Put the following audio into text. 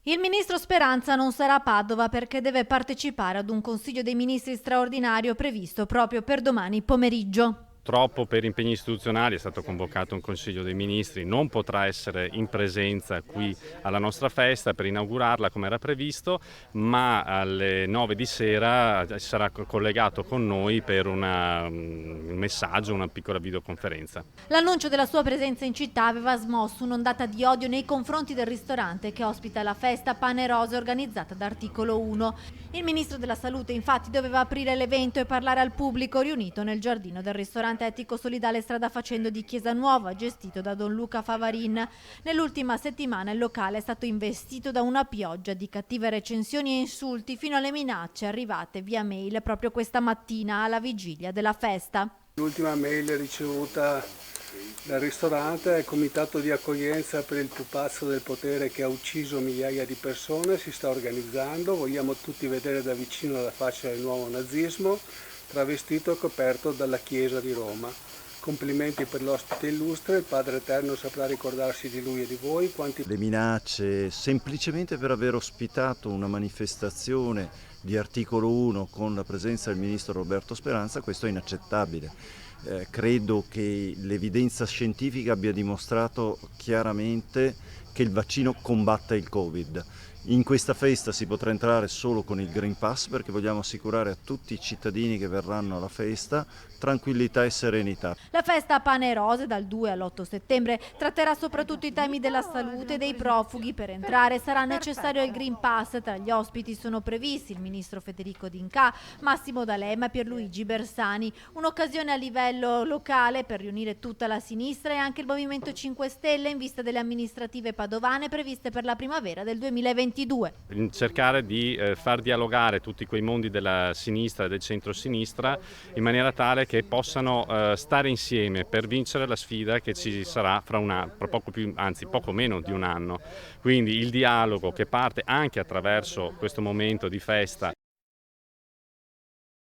Il ministro Speranza non sarà a Padova perché deve partecipare ad un Consiglio dei Ministri straordinario previsto proprio per domani pomeriggio. Purtroppo per impegni istituzionali è stato convocato un Consiglio dei Ministri, non potrà essere in presenza qui alla nostra festa per inaugurarla come era previsto, ma alle 9 di sera sarà collegato con noi per un messaggio, una piccola videoconferenza. L'annuncio della sua presenza in città aveva smosso un'ondata di odio nei confronti del ristorante che ospita la festa Pane e Rose organizzata da Articolo 1. Il ministro della Salute infatti doveva aprire l'evento e parlare al pubblico riunito nel giardino del ristorante etico solidale Strada Facendo di Chiesa Nuova, gestito da Don Luca Favarin. Nell'ultima settimana il locale è stato investito da una pioggia di cattive recensioni e insulti fino alle minacce arrivate via mail proprio questa mattina alla vigilia della festa. L'ultima mail ricevuta dal ristorante è il comitato di accoglienza per il pupazzo del potere che ha ucciso migliaia di persone, si sta organizzando, vogliamo tutti vedere da vicino la faccia del nuovo nazismo, travestito e coperto dalla Chiesa di Roma. Complimenti per l'ospite illustre, il Padre Eterno saprà ricordarsi di lui e di voi. Le minacce semplicemente per aver ospitato una manifestazione di Articolo 1 con la presenza del Ministro Roberto Speranza, questo è inaccettabile. Credo che l'evidenza scientifica abbia dimostrato chiaramente che il vaccino combatte il Covid. In questa festa si potrà entrare solo con il Green Pass perché vogliamo assicurare a tutti i cittadini che verranno alla festa tranquillità e serenità. La festa Pane e Rose dal 2 all'8 settembre tratterà soprattutto i temi della salute e dei profughi. Per entrare sarà necessario il Green Pass. Tra gli ospiti sono previsti il ministro Federico D'Incà, Massimo D'Alema e Pierluigi Bersani. Un'occasione a livello locale per riunire tutta la sinistra e anche il Movimento 5 Stelle in vista delle amministrative padovane previste per la primavera del 2022. Cercare di far dialogare tutti quei mondi della sinistra e del centro-sinistra in maniera tale che possano stare insieme per vincere la sfida che ci sarà fra poco meno di un anno. Quindi il dialogo che parte anche attraverso questo momento di festa